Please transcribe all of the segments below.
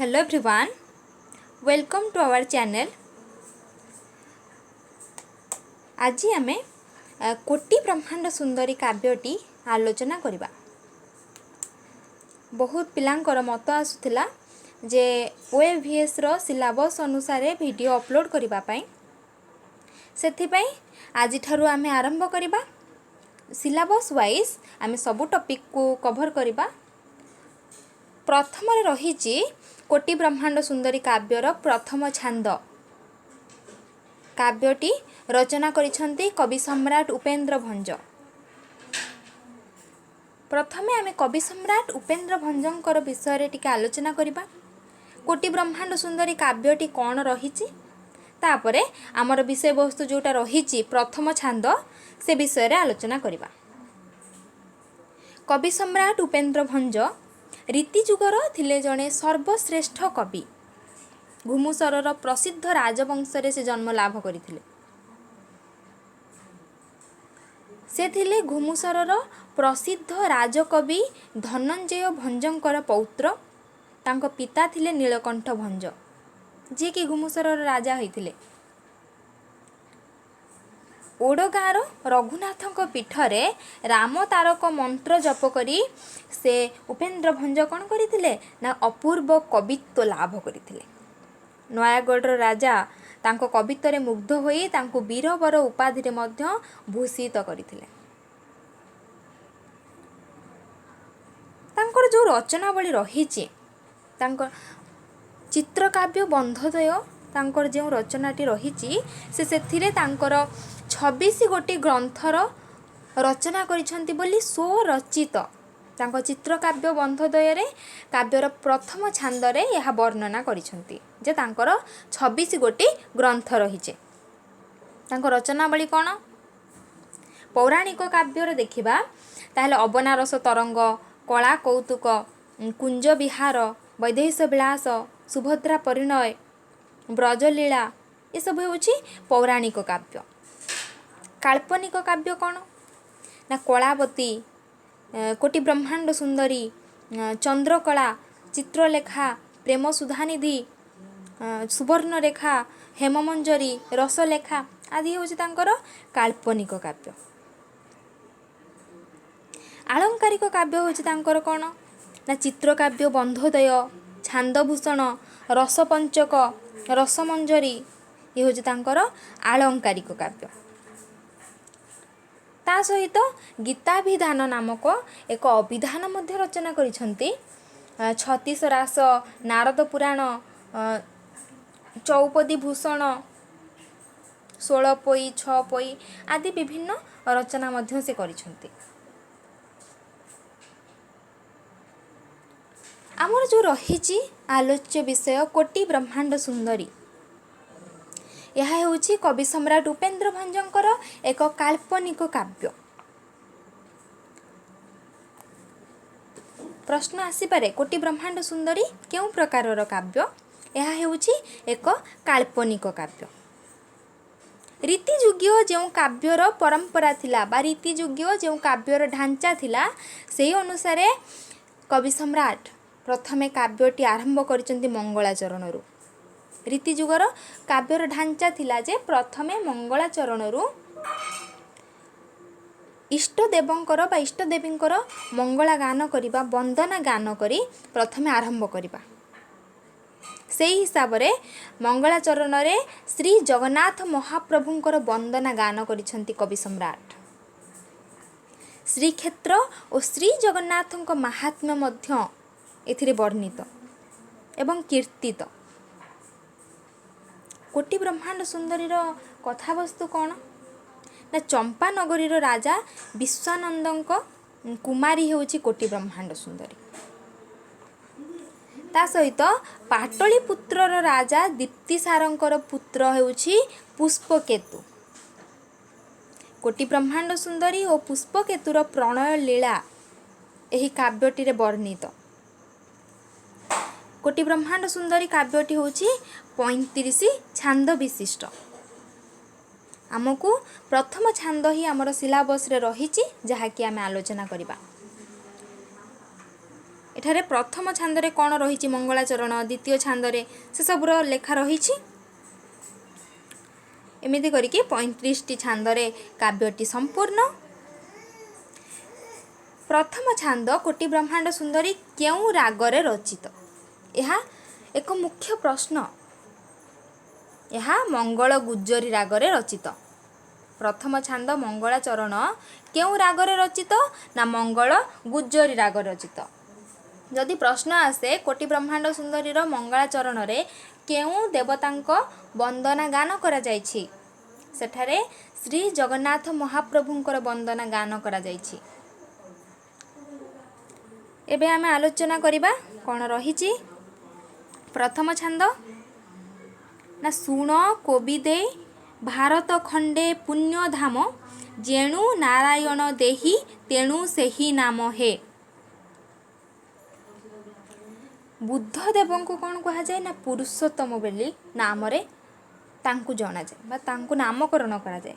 Hello everyone, welcome to our channel. आज आमे कोटि ब्रह्मांड सुंदरी काव्यटी आलोचना करिबा। बहुत पिलांकर मत आसुथिला जे OAVS रो सिलेबस अनुसार वीडियो अपलोड करिबा पई सेथि पई आज ठारू आमे आरंभ करिबा। सिलेबस वाइज आमे सब टॉपिक को कवर करिबा। प्रथम रही कोटि ब्रह्मांड सुंदरी काव्यर प्रथम छांद काव्यटी रचना करिछंती कवि सम्राट उपेंद्र भंज। प्रथमे आमे कवि सम्राट उपेंद्र भंजंकर विषय टिके आलोचना करिबा। कोटि ब्रह्मांड सुंदरी काव्यटी कौन रहिछि तापरे आमर विषय वस्तु जोटा रहिछि प्रथम छांद से विषय रे आलोचना करिबा। कवि सम्राट उपेंद्र भंज रीतिजुगर थिले जणे सर्वश्रेष्ठ कवि। घुमुसरर प्रसिद्ध राजवंश रे से जन्म लाभ करिथिले। से थिले घुमुसरर प्रसिद्ध राजकवि धनंजय भंजंकर पौत्र। तांको पिता थिले नीलकंठ भंज जे कि घुमुसरर राजा होइथिले। ओडगाँर रघुनाथक पीठरे राम तारक मंत्र जप करी से उपेंद्र भंज कौन करथिले ना अपूर्व कवित्व लाभ करथिले। नयागढ़ राजा तांको कवित्वरे मुग्ध होई तांको वीरवर उपाधि रे मध्य भूषित करथिले। तांकर जो रचनावली रहिछि तांकर चित्रकाव्य बंधोदय तांकर जो रचनाटी रहिछि से सेथिरे तांकर 26 गोटी ग्रंथर रचना करिछंती बोली स्वरचित तांको चित्रकाव्य बंधोदय रे काव्यर प्रथम छांद रे यह वर्णना करिछंती जे तांकर 26 गोटी ग्रंथ रहिছে। तांको रचनावली कोन पौराणिक काव्य रे देखिबा ताहले अबनारस तरंग कला कौतुक कुंज विहार वैदेश विलास सुभद्रा परिणय ब्रजलीला ये सब होछि पौराणिक काव्य। काल्पनिक काव्य कौन ना कलावती कोटि ब्रह्मांड सुंदरी चंद्रकला चित्रलेखा प्रेम सुधानिधि सुवर्णरेखा हेममंजरी रसलेखा आदि होछि तांकर काल्पनिक काव्य। आलंकारिक काव्य होछि तांकर कौन ना चित्रकाव्य बंधोदय छांदभूषण रसपंचक रसमंजरी ये होछि तांकर आलंकारिक काव्य। ता सहित गीताभिधान नामक एक अभिधान मध्य रचना करिछंती। 36 रास नारद पुराण चौपदी भूषण 16 पोई 6 पोई आदि विभिन्न रचना मध्य से करिछंती। आमर जो रहिछि आलोच्य विषय कोटि ब्रह्मांड सुंदरी यह हेउछि कवि सम्राट उपेंद्र भंजंकर एक काल्पनिक काव्य। प्रश्न आसीपारे कोटि ब्रह्मांड सुंदरी केउ प्रकारर काव्य यह हेउछि एक काल्पनिक काव्य। रीतिजुग्य जो काव्यर परंपरा थिला बा रीतिजुग्य जो काव्यर ढांचा थिला सेही अनुसारे कवि सम्राट प्रथमे काव्यटी आरंभ करिसंती मंगलाचरणरू। रीतिजुगर काव्यर ढांचा थिला जे प्रथमे मंगलाचरणरू इष्टदेवंकर बा इष्टदेवींकर मंगला गान करिबा वंदना गान करी प्रथमे आरंभ करिबा। सेही हिसाब रे मंगलाचरण रे श्री जगन्नाथ महाप्रभुंकर वंदना गान करिसंती कवि सम्राट। श्रीक्षेत्र और श्री जगन्नाथंक महात्म्य मध्य एथिरे वर्णित एवं कीर्तित। कोटि ब्रह्मांड सुंदरीर कथावस्तु कौन ना चंपा नगरीर राजा विश्वानंदंक कुमारी हेउछि कोटि ब्रह्मांड सुंदरी। ता सहित पाटलिपुत्रर राजा दीप्तिसारंकर पुत्र हेउछि पुष्पकेतु। कोटि ब्रह्मांड सुंदरी और पुष्पकेतुर प्रणय लीला एही काव्यटी रे वर्णित। कोटि ब्रह्मांड सुंदरी काव्यटी होछि 35 छांद विशिष्ट। आमको प्रथम छांद ही आमर सिलेबस रे रहिछि जहा कि आमे आलोचना करिबा। ଏଠାରେ ପ୍ରଥମ ଛାନ୍ଦରେ କ'ଣ ରହିଛି ମଙ୍ଗଳାଚରଣ, ଦ୍ୱିତୀୟ ଛାନ୍ଦରେ ସେସବୁର ଲେଖା ରହିଛି। ଏମିତି କରିକି 35ଟି ଛାନ୍ଦରେ କାବ୍ୟଟି ସମ୍ପୂର୍ଣ୍ଣ। ପ୍ରଥମ ଛାନ୍ଦ କୋଟି ବ୍ରହ୍ମାଣ୍ଡ ସୁନ୍ଦରୀ କେଉଁ ରାଗରେ ରଚିତ? ଏହା ଏକ ମୁଖ୍ୟ ପ୍ରଶ୍ନ। ଏହା ମଙ୍ଗଳ ଗୁଜ୍ଜରୀ ରାଗରେ ରଚିତ। ପ୍ରଥମ ଛାନ୍ଦ ମଙ୍ଗଳାଚରଣ କେଉଁ ରାଗରେ ରଚିତ? ନା ମଙ୍ଗଳ ଗୁଜ୍ଜରୀ ରାଗରେ ରଚିତ। ଯଦି ପ୍ରଶ୍ନ ଆସେ କୋଟି ବ୍ରହ୍ମାଣ୍ଡ ସୁନ୍ଦରୀର ମଙ୍ଗଳାଚରଣରେ କେଉଁ ଦେବତାଙ୍କ ବନ୍ଦନା ଗାନ କରାଯାଇଛି? ସେଠାରେ ଶ୍ରୀ ଜଗନ୍ନାଥ ମହାପ୍ରଭୁଙ୍କର ବନ୍ଦନା ଗାନ କରାଯାଇଛି। ଏବେ ଆମେ ଆଲୋଚନା କରିବା କ'ଣ ରହିଛି। ପ୍ରଥମ ଛାନ୍ଦ ନା ଶୁଣ କୋବିଦେ ଭାରତ ଖଣ୍ଡେ ପୁଣ୍ୟ ଧାମ, ଯେଣୁ ନାରାୟଣ ଦେହି ତେଣୁ ସେହି ନାମ ହେ। ବୁଦ୍ଧଦେବଙ୍କୁ କ'ଣ କୁହାଯାଏ? ନା ପୁରୁଷୋତ୍ତମ ବୋଲି ନାମରେ ତାଙ୍କୁ ଜଣାଯାଏ ବା ତାଙ୍କୁ ନାମକରଣ କରାଯାଏ।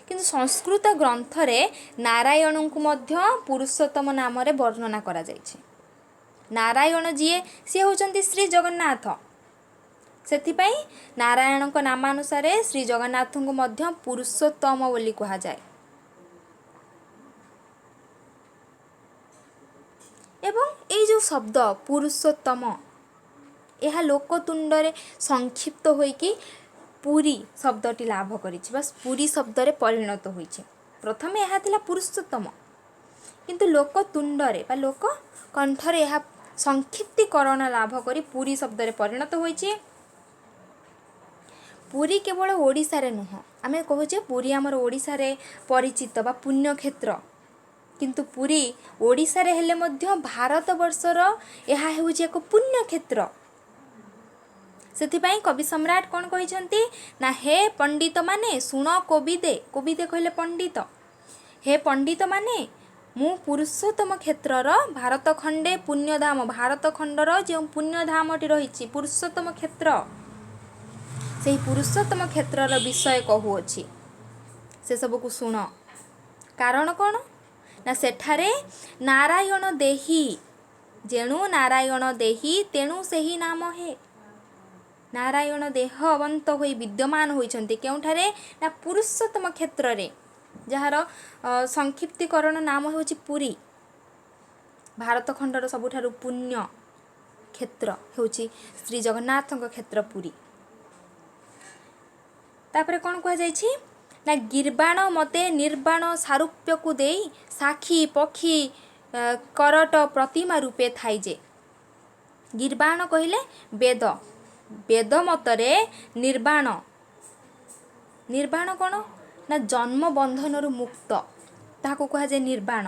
କିନ୍ତୁ ସଂସ୍କୃତ ଗ୍ରନ୍ଥରେ ନାରାୟଣଙ୍କୁ ମଧ୍ୟ ପୁରୁଷୋତ୍ତମ ନାମରେ ବର୍ଣ୍ଣନା କରାଯାଇଛି। ନାରାୟଣ ଯିଏ ସିଏ ହେଉଛନ୍ତି ଶ୍ରୀ ଜଗନ୍ନାଥ। ସେଥିପାଇଁ ନାରାୟଣଙ୍କ ନାମାନୁସାରେ ଶ୍ରୀ ଜଗନ୍ନାଥଙ୍କୁ ମଧ୍ୟ ପୁରୁଷୋତ୍ତମ ବୋଲି କୁହାଯାଏ। ଏବଂ ଏଇ ଯେଉଁ ଶବ୍ଦ ପୁରୁଷୋତ୍ତମ, ଏହା ଲୋକତୁଣ୍ଡରେ ସଂକ୍ଷିପ୍ତ ହୋଇକି ପୁରୀ ଶବ୍ଦଟି ଲାଭ କରିଛି ବା ପୁରୀ ଶବ୍ଦରେ ପରିଣତ ହୋଇଛି। ପ୍ରଥମେ ଏହା ଥିଲା ପୁରୁଷୋତ୍ତମ, କିନ୍ତୁ ଲୋକତୁଣ୍ଡରେ ବା ଲୋକ କଣ୍ଠରେ ଏହା ସଂକ୍ଷିପ୍ତୀକରଣ ଲାଭ କରି ପୁରୀ ଶବ୍ଦରେ ପରିଣତ ହୋଇଛି। ପୁରୀ କେବଳ ଓଡ଼ିଶାରେ ନୁହଁ, ଆମେ କହୁଛେ ପୁରୀ ଆମର ଓଡ଼ିଶାରେ ପରିଚିତ ବା ପୁଣ୍ୟକ୍ଷେତ୍ର, କିନ୍ତୁ ପୁରୀ ଓଡ଼ିଶାରେ ହେଲେ ମଧ୍ୟ ଭାରତବର୍ଷର ଏହା ହେଉଛି ଏକ ପୁଣ୍ୟକ୍ଷେତ୍ର। ସେଥିପାଇଁ କବି ସମ୍ରାଟ କ'ଣ କହିଛନ୍ତି? ନା ହେ ପଣ୍ଡିତମାନେ ଶୁଣ କୋବିଦେ, କୋବିଦେ କହିଲେ ପଣ୍ଡିତ, ହେ ପଣ୍ଡିତମାନେ ମୁଁ ପୁରୁଷୋତ୍ତମ କ୍ଷେତ୍ରର ଭାରତ ଖଣ୍ଡେ ପୁଣ୍ୟଧାମ, ଭାରତ ଖଣ୍ଡର ଯେଉଁ ପୁଣ୍ୟଧାମଟି ରହିଛି ପୁରୁଷୋତ୍ତମ କ୍ଷେତ୍ର, ସେହି ପୁରୁଷୋତ୍ତମ କ୍ଷେତ୍ରର ବିଷୟ କହୁଅଛି, ସେସବୁକୁ ଶୁଣ। କାରଣ କ'ଣ? ନା ସେଠାରେ ନାରାୟଣ ଦେହି, ଯେଣୁ ନାରାୟଣ ଦେହି ତେଣୁ ସେହି ନାମ ହେ। ନାରାୟଣ ଦେହବନ୍ତ ହୋଇ ବିଦ୍ୟମାନ ହୋଇଛନ୍ତି କେଉଁଠାରେ? ନା ପୁରୁଷୋତ୍ତମ କ୍ଷେତ୍ରରେ, ଯାହାର ସଂକ୍ଷିପ୍ତୀକରଣ ନାମ ହେଉଛି ପୁରୀ। ଭାରତ ଖଣ୍ଡର ସବୁଠାରୁ ପୁଣ୍ୟ କ୍ଷେତ୍ର ହେଉଛି ଶ୍ରୀ ଜଗନ୍ନାଥଙ୍କ କ୍ଷେତ୍ର ପୁରୀ। ତାପରେ କ'ଣ କୁହାଯାଇଛି? ନା ଗିର୍ବାଣ ମତେ ନିର୍ବାଣ ସାରୂପ୍ୟକୁ ଦେଇ ସାକ୍ଷୀ ପକ୍ଷୀ କରଟ ପ୍ରତିମା ରୂପେ ଥାଇ ଯେ। ଗିର୍ବାଣ କହିଲେ ବେଦ, ବେଦ ମତରେ ନିର୍ବାଣ, ନିର୍ବାଣ କ'ଣ? ନା ଜନ୍ମ ବନ୍ଧନରୁ ମୁକ୍ତ, ତାହାକୁ କୁହାଯାଏ ନିର୍ବାଣ।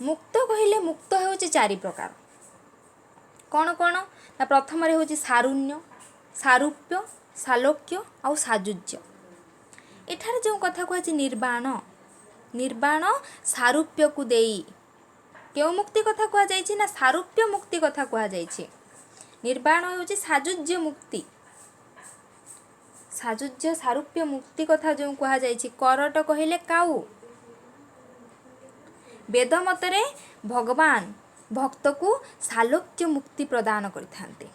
ମୁକ୍ତ କହିଲେ ମୁକ୍ତ ହେଉଛି ଚାରି ପ୍ରକାର। କ'ଣ କ'ଣ? ନା ପ୍ରଥମରେ ହେଉଛି ସାରୁଣ୍ୟ, ସାରୂପ୍ୟ, ସାଲୋକ୍ୟ ଆଉ ସାଜୁଜ୍ୟ। ଏଠାରେ ଯେଉଁ କଥା କୁହାଯାଇଛି ନିର୍ବାଣ, ନିର୍ବାଣ ସାରୂପ୍ୟକୁ ଦେଇ, କେଉଁ ମୁକ୍ତି କଥା କୁହାଯାଇଛି? ନା ସାରୂପ୍ୟ ମୁକ୍ତି କଥା କୁହାଯାଇଛି। ନିର୍ବାଣ ହେଉଛି ସାଜୁଜ୍ୟ ମୁକ୍ତି, ସାଜୁଜ୍ୟ ସାରୂପ୍ୟ ମୁକ୍ତି କଥା ଯେଉଁ କୁହାଯାଇଛି। କରଟ କହିଲେ କାଉ। ବେଦ ମତରେ ଭଗବାନ ଭକ୍ତକୁ ସାଲୋକ୍ୟ ମୁକ୍ତି ପ୍ରଦାନ କରିଥାନ୍ତି।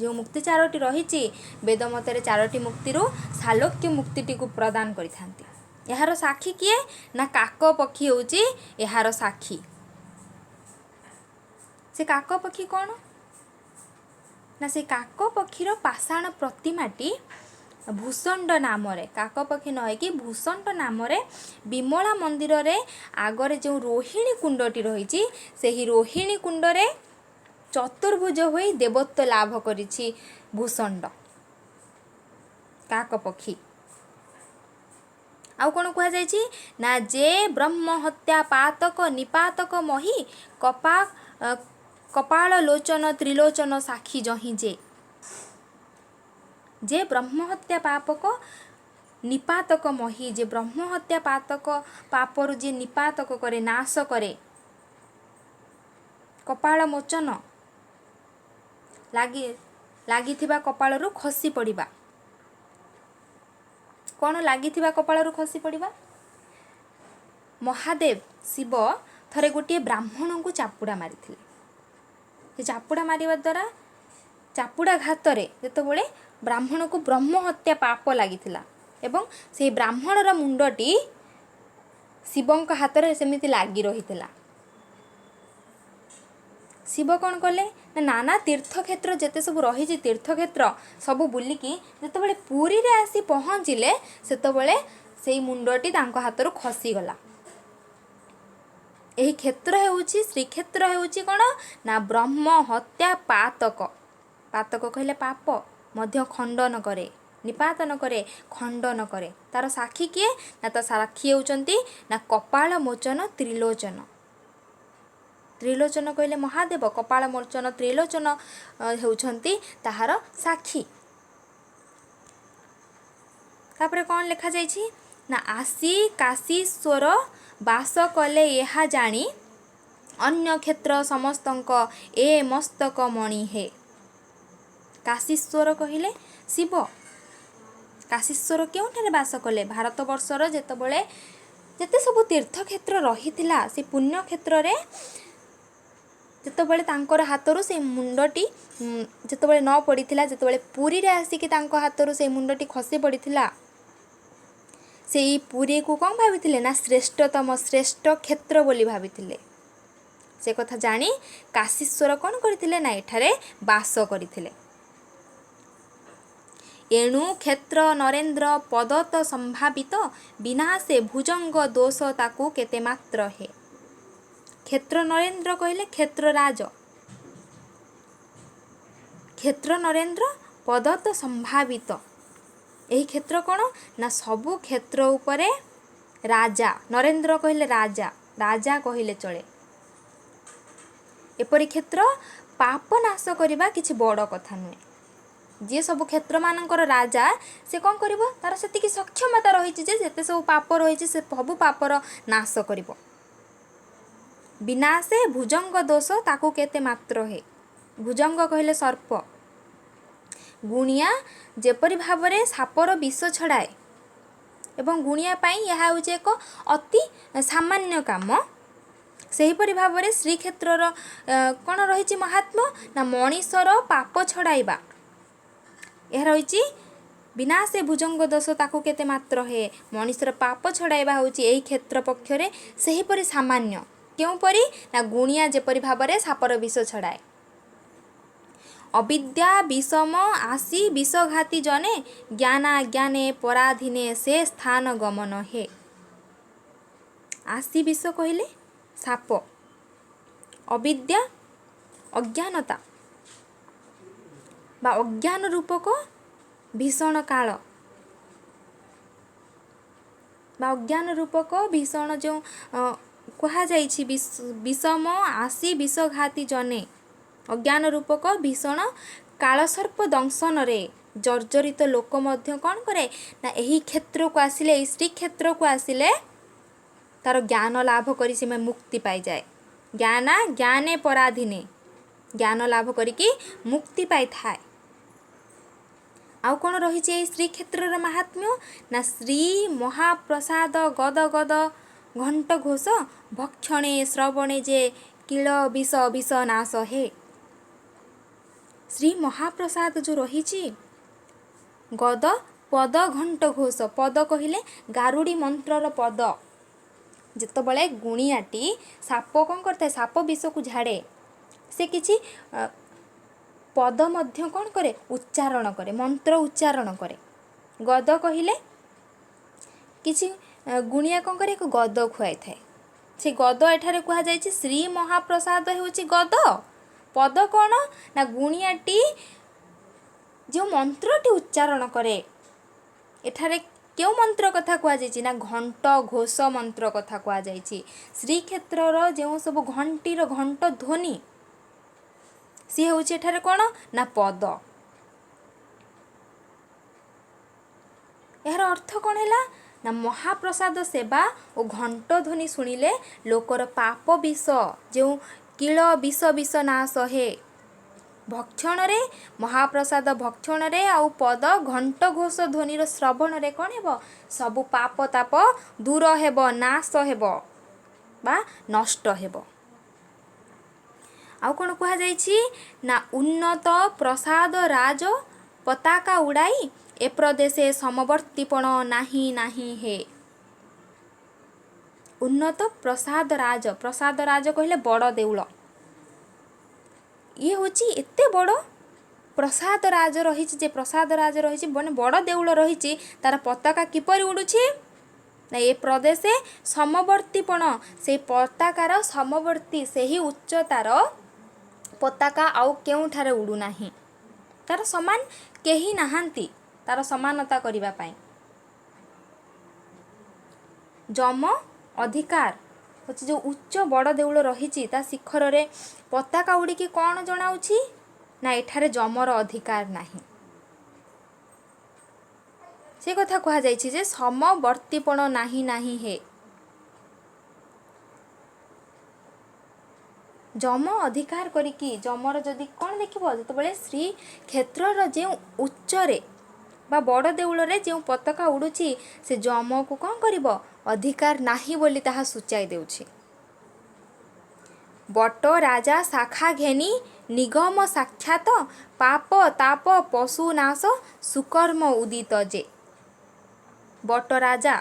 ଯେଉଁ ମୁକ୍ତି ଚାରୋଟି ରହିଛି ବେଦ ମତରେ ଚାରୋଟି ମୁକ୍ତିରୁ ସାଲୋକ୍ୟ ମୁକ୍ତିଟିକୁ ପ୍ରଦାନ କରିଥାନ୍ତି। ଏହାର ସାକ୍ଷୀ କିଏ? ନା କାକ ପକ୍ଷୀ ହେଉଛି ଏହାର ସାକ୍ଷୀ। ସେ କାକ ପକ୍ଷୀ କ'ଣ? ନା ସେ କାକ ପକ୍ଷୀର ପାଷାଣ ପ୍ରତିମାଟି ଭୂଷଣ୍ଡ ନାମରେ, କାକ ପକ୍ଷୀ ନ ହେଇକି ଭୂଷଣ୍ଡ ନାମରେ ବିମଳା ମନ୍ଦିରରେ ଆଗରେ ଯେଉଁ ରୋହିଣୀ କୁଣ୍ଡଟି ରହିଛି, ସେହି ରୋହିଣୀ କୁଣ୍ଡରେ ଚତୁର୍ଭୁଜ ହୋଇ ଦେବତ୍ୱ ଲାଭ କରିଛି ଭୂଷଣ୍ଡ କାକ ପକ୍ଷୀ। ଆଉ କ'ଣ କୁହାଯାଇଛି? ନା ଯେ ବ୍ରହ୍ମ ହତ୍ୟା ପାତକ ନିପାତକ ମହି କପାଳ ଲୋଚନ ତ୍ରିଲୋଚନ ସାକ୍ଷୀ ଜହିଁ ଯେ। ଯେ ବ୍ରହ୍ମ ହତ୍ୟା ପାପକ ନିପାତକ ମହି, ଯେ ବ୍ରହ୍ମ ହତ୍ୟା ପାତକ ପାପରୁ ଯିଏ ନିପାତକ କରେ, ନାଶ କରେ, କପାଳ ମୋଚନ ଲାଗିଥିବା କପାଳରୁ ଖସି ପଡ଼ିବା। କ'ଣ ଲାଗିଥିବା କପାଳରୁ ଖସି ପଡ଼ିବା? ମହାଦେବ ଶିବ ଥରେ ଗୋଟିଏ ବ୍ରାହ୍ମଣଙ୍କୁ ଚାପୁଡ଼ା ମାରିଥିଲେ। ସେ ଚାପୁଡ଼ା ମାରିବା ଦ୍ୱାରା ଚାପୁଡ଼ା ଘାତରେ ଯେତେବେଳେ ବ୍ରାହ୍ମଣକୁ ବ୍ରହ୍ମ ହତ୍ୟା ପାପ ଲାଗିଥିଲା ଏବଂ ସେହି ବ୍ରାହ୍ମଣର ମୁଣ୍ଡଟି ଶିବଙ୍କ ହାତରେ ସେମିତି ଲାଗି ରହିଥିଲା। ଶିବ କ'ଣ କଲେ ନା ନାନା ତୀର୍ଥକ୍ଷେତ୍ର ଯେତେ ସବୁ ରହିଛି ତୀର୍ଥକ୍ଷେତ୍ର ସବୁ ବୁଲିକି ଯେତେବେଳେ ପୁରୀରେ ଆସି ପହଞ୍ଚିଲେ ସେତେବେଳେ ସେଇ ମୁଣ୍ଡଟି ତାଙ୍କ ହାତରୁ ଖସିଗଲା। ଏହି କ୍ଷେତ୍ର ହେଉଛି ଶ୍ରୀକ୍ଷେତ୍ର ହେଉଛି କ'ଣ ନା ବ୍ରହ୍ମ ହତ୍ୟା ପାତକ। ପାତକ କହିଲେ ପାପ ମଧ୍ୟ ଖଣ୍ଡନ କରେ, ନିପାତନ କରେ, ଖଣ୍ଡନ କରେ। ତାର ସାକ୍ଷୀ କିଏ ନା ତା ସାକ୍ଷୀ ହେଉଛନ୍ତି ନା କପାଳ ମୋଚନ ତ୍ରିଲୋଚନ। ତ୍ରିଲୋଚନ କହିଲେ ମହାଦେବ, କପାଳ ମୋଚନ ତ୍ରିଲୋଚନ ହେଉଛନ୍ତି ତାହାର ସାକ୍ଷୀ। ତାପରେ କ'ଣ ଲେଖାଯାଇଛି ନା ଆସି କାଶୀଶ୍ୱର ବାସ କଲେ ଏହା ଜାଣି ଅନ୍ୟ କ୍ଷେତ୍ର ସମସ୍ତଙ୍କ ଏ ମସ୍ତକ ମଣି ହେ। କାଶୀଶ୍ୱର କହିଲେ ଶିବ। କାଶୀଶ୍ୱର କେଉଁଠାରେ ବାସ କଲେ? ଭାରତବର୍ଷର ଯେତେବେଳେ ଯେତେ ସବୁ ତୀର୍ଥକ୍ଷେତ୍ର ରହିଥିଲା ସେ ପୁଣ୍ୟକ୍ଷେତ୍ରରେ ଯେତେବେଳେ ତାଙ୍କର ହାତରୁ ସେ ମୁଣ୍ଡଟି ଯେତେବେଳେ ନ ପଡ଼ିଥିଲା, ଯେତେବେଳେ ପୁରୀରେ ଆସିକି ତାଙ୍କ ହାତରୁ ସେ ମୁଣ୍ଡଟି ଖସି ପଡ଼ିଥିଲା, ସେଇ ପୁରୀକୁ କ'ଣ ଭାବିଥିଲେ ନା ଶ୍ରେଷ୍ଠତମ ଶ୍ରେଷ୍ଠ କ୍ଷେତ୍ର ବୋଲି ଭାବିଥିଲେ। ସେ କଥା ଜାଣି କାଶୀଶ୍ୱର କ'ଣ କରିଥିଲେ ନା ଏଠାରେ ବାସ କରିଥିଲେ। ଏଣୁ କ୍ଷେତ୍ର ନରେନ୍ଦ୍ର ପଦତ ସମ୍ଭାବିତ ବିନା ସେ ଭୁଜଙ୍ଗ ଦୋଷ ତାକୁ କେତେ ମାତ୍ର ହେ। କ୍ଷେତ୍ର ନରେନ୍ଦ୍ର କହିଲେ କ୍ଷେତ୍ରରାଜ। କ୍ଷେତ୍ର ନରେନ୍ଦ୍ର ପଦତ ସମ୍ଭାବିତ। ଏହି କ୍ଷେତ୍ର କ'ଣ ନା ସବୁ କ୍ଷେତ୍ର ଉପରେ ରାଜା। ନରେନ୍ଦ୍ର କହିଲେ ରାଜା, ରାଜା କହିଲେ ଚଳେ। ଏପରି କ୍ଷେତ୍ର ପାପ ନାଶ କରିବା କିଛି ବଡ଼ କଥା ନୁହେଁ। ଯିଏ ସବୁ କ୍ଷେତ୍ରମାନଙ୍କର ରାଜା ସେ କ'ଣ କରିବ? ତାର ସେତିକି ସକ୍ଷମତା ରହିଛି ଯେ ଯେତେ ସବୁ ପାପ ରହିଛି ସେ ସବୁ ପାପର ନାଶ କରିବ। ବିନାଶେ ଭୁଜଙ୍ଗ ଦୋଷ ତାକୁ କେତେ ମାତ୍ର ହେ। ଭୁଜଙ୍ଗ କହିଲେ ସର୍ପ। ଗୁଣିଆ ଯେପରି ଭାବରେ ସାପର ବିଷ ଛଡ଼ାଏ ଏବଂ ଗୁଣିଆ ପାଇଁ ଏହା ହେଉଛି ଏକ ଅତି ସାମାନ୍ୟ କାମ, ସେହିପରି ଭାବରେ ଶ୍ରୀକ୍ଷେତ୍ରର କ'ଣ ରହିଛି ମହାତ୍ମ୍ୟ ନା ମଣିଷର ପାପ ଛଡ଼ାଇବା। ଏହା ରହିଛି ବିନା ସେ ଭୁଜଙ୍ଗ ଦୋଷ ତାକୁ କେତେ ମାତ୍ର ହେ। ମଣିଷର ପାପ ଛଡ଼ାଇବା ହେଉଛି ଏହି କ୍ଷେତ୍ର ପକ୍ଷରେ ସେହିପରି ସାମାନ୍ୟ। କେଉଁପରି ନା ଗୁଣିଆ ଯେପରି ଭାବରେ ସାପର ବିଷ ଛଡ଼ାଏ। ଅବିଦ୍ୟା ବିଷମ ଆସି ବିଷଘାତୀ ଜନେ ଜ୍ଞାନାଜ୍ଞାନେ ପରାଧୀନେ ସେ ସ୍ଥାନ ଗମନ ହେ। ଆସି ବିଷ କହିଲେ ସାପ, ଅବିଦ୍ୟା ଅଜ୍ଞାନତା ବା ଅଜ୍ଞାନ ରୂପକ ଭୀଷଣ କାଳ ବା ଅଜ୍ଞାନ ରୂପକ ଭୀଷଣ ଯେଉଁ କୁହାଯାଇଛି ବିଷମ ଆସି ବିଷଘାତୀ ଜନେ, ଅଜ୍ଞାନ ରୂପକ ଭୀଷଣ କାଳସର୍ପ ଦଂଶନରେ ଜର୍ଜରିତ ଲୋକ ମଧ୍ୟ କ'ଣ କରେ ନା ଏହି କ୍ଷେତ୍ରକୁ ଆସିଲେ, ଏହି ଶ୍ରୀକ୍ଷେତ୍ରକୁ ଆସିଲେ ତାର ଜ୍ଞାନ ଲାଭ କରି ସେ ମୁକ୍ତି ପାଇଯାଏ। ଜ୍ଞାନା ଜ୍ଞାନେ ପରାଧୀନେ, ଜ୍ଞାନ ଲାଭ କରିକି ମୁକ୍ତି ପାଇଥାଏ। ଆଉ କ'ଣ ରହିଛି ଏହି ଶ୍ରୀକ୍ଷେତ୍ରର ମାହାତ୍ମ୍ୟ ନା ଶ୍ରୀ ମହାପ୍ରସାଦ ଗଦ ଗଦ ଘଣ୍ଟ ଘୋଷ ଭକ୍ଷଣେ ଶ୍ରବଣେ ଯେ କିଳ ବିଷ ବିଷ ନାଶ ହେ। ଶ୍ରୀ ମହାପ୍ରସାଦ ଯେଉଁ ରହିଛି ଗଦ ପଦ ଘଣ୍ଟ ଘୋଷ। ପଦ କହିଲେ ଗାରୁଡ଼ି ମନ୍ତ୍ରର ପଦ। ଯେତେବେଳେ ଗୁଣିଆଟି ସାପ କ'ଣ କରିଥାଏ, ସାପ ବିଷକୁ ଝାଡ଼େ, ସେ କିଛି ପଦ ମଧ୍ୟ କ'ଣ କରେ ଉଚ୍ଚାରଣ କରେ, ମନ୍ତ୍ର ଉଚ୍ଚାରଣ କରେ। ଗଦ କହିଲେ କିଛି ଗୁଣିଆ କ'ଣ କରେ ଏକ ଗଦ ଖୁଆଇଥାଏ। ସେ ଗଦ ଏଠାରେ କୁହାଯାଇଛି ଶ୍ରୀ ମହାପ୍ରସାଦ ହେଉଛି ଗଦ। ପଦ କ'ଣ ନା ଗୁଣିଆଟି ଯେଉଁ ମନ୍ତ୍ରଟି ଉଚ୍ଚାରଣ କରେ। ଏଠାରେ କେଉଁ ମନ୍ତ୍ର କଥା କୁହାଯାଇଛି ନା ଘଣ୍ଟ ଘୋଷ ମନ୍ତ୍ର କଥା କୁହାଯାଇଛି। ଶ୍ରୀକ୍ଷେତ୍ରର ଯେଉଁ ସବୁ ଘଣ୍ଟିର ଘଣ୍ଟ ଧ୍ୱନି ସିଏ ହେଉଛି ଏଠାରେ କ'ଣ ନା ପଦ। ଏହାର ଅର୍ଥ କ'ଣ ହେଲା ନା ମହାପ୍ରସାଦ ସେବା ଓ ଘଣ୍ଟ ଧ୍ୱନି ଶୁଣିଲେ ଲୋକର ପାପ ବିଷ ଯେଉଁ କିଳ ବିଷ ବିଷ ନାଶ ହେ। ଭକ୍ଷଣରେ ମହାପ୍ରସାଦ ଭକ୍ଷଣରେ ଆଉ ପଦ ଘଣ୍ଟ ଘୋଷ ଧ୍ୱନିର ଶ୍ରବଣରେ କ'ଣ ହେବ? ସବୁ ପାପ ତାପ ଦୂର ହେବ, ନାଶ ହେବ। बा नष्ट हेबो। आउ कौन कहुई ना उन्नत प्रसाद राज पताका उड़ाई ए प्रदेशे समवर्तीपण नाही नाही हे। उन्नत प्रसाद राज कहले बड़ देउल, ये हूँ एते बड़ प्रसाद राज रही प्रसाद राज रही मैंने बड़ देउल रही तार पताका किपर उड़ुछि ना ए प्रदेशे समवर्तीपण से पताकार समवर्ती से ही उच्चतार पताका आउ केउठारे उड़ुना, तार समान केही नाहांती तार समानता करिबा पाई। जम अधिकार होछि जो उच्च बड़ देउल रही ता शिखर रे पताका उड़ीकी कौन जनाउछि ना एठारे जमर अधिकार नाही। से कथा कहा जाइछि जे समवर्तीपण नाही नाही हे। जम अधिकार करिकी जमर जदि कौन देखिबो जतबेले श्री क्षेत्रर जे उच्चरे बा बड़ देउल रे जे पताका उड़ुछि से जम को कौन करिबो अधिकार नाही बोली ताहा सूचाई देउछि। बट राजा शाखा घेनी निगम साक्षात पाप ताप पशुनाश सुकर्म उदित जे। बट राजा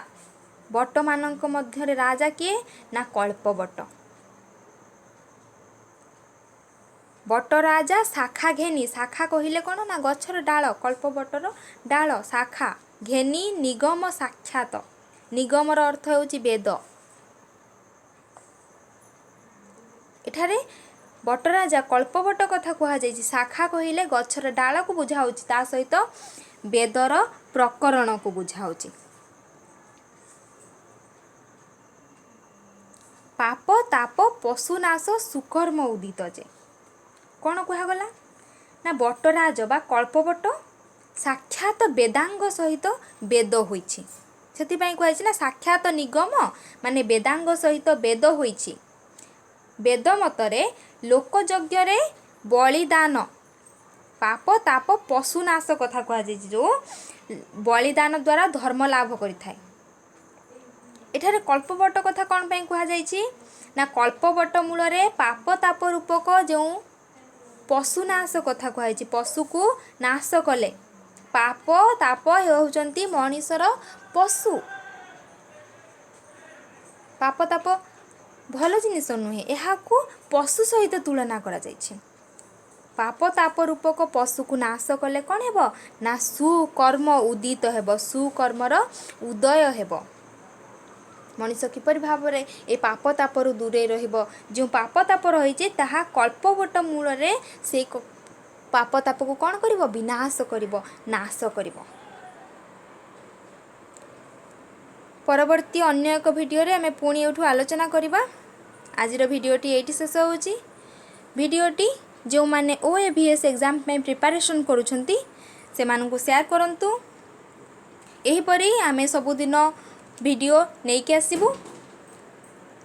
बट मानक मध्य राजा किए ना कल्पबट। बट राजा शाखा घेनी शाखा कहले कौन ना गछर डाल कल्पबटर डाल शाखा घेनी निगम साक्षात निगमर अर्थ होउछि वेद। एठारे बटराजा कल्पबट कथा कहा जाइछि शाखा कहले गछर डाल को बुझाउछि ता सहित वेदर प्रकरण को बुझाउछि। पाप ताप पशुनाश सुकर्म उदित जे कौन कहगला ना बटराज बा कल्पबट साक्षात वेदांग सहित वेद होइछि सेतिपई कहैछि ना साक्षात निगम माने वेदांग सहित वेद होइछि। वेद मतरे लोकयज्ञ रे बलिदान पाप ताप पशुनाश कथा कहा जाइछि जो बलिदान द्वारा धर्म लाभ करिथाय। एठारे कल्पबट कथा कौन पई कहा जाइछि ना कल्पबट मूल रे पाप ताप रूपक जो पशुनाश कथा कहुई पशु को नाश कले पाप ताप होउचंती मनीषर पशु। पाप ताप भल जिनिस नुहे यहाँ पशु सहित तुलना करा जाइछि। पाप ताप रूपक पशु को नाश कले कौन हेब ना सुकर्म उदित हेब सुकर्मर उदय हेब। मनीष किपर भाव में ए पाप तापर दूरे रहिबो जो पाप ताप रही ताहा कल्पबट मूल रे से पाप ताप को कौन करिवो विनाश करिवो नाश करिवो। परवर्ती अन्य एक वीडियो रे हमें पुणी एठू आलोचना करिबा। आजिर वीडियोटी एटी शेष होउची। वीडियोटी जो माने OAVS एग्जाम में प्रिपरेशन करूछंती से मानकु शेयर करंतु। एही परी आमे सबुदिन वीडियो नहीं के आसीबू।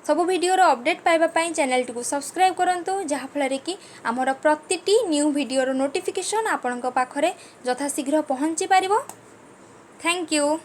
सबु वीडियो रो अपडेट पाइबा पाई चैनल टी को सब्सक्राइब करंतु जहा फलरे कि हमर प्रतिटी न्यू वीडियो रो नोटिफिकेशन आपनक पाखरे यथाशीघ्र पहुंची पारिबो। Thank you.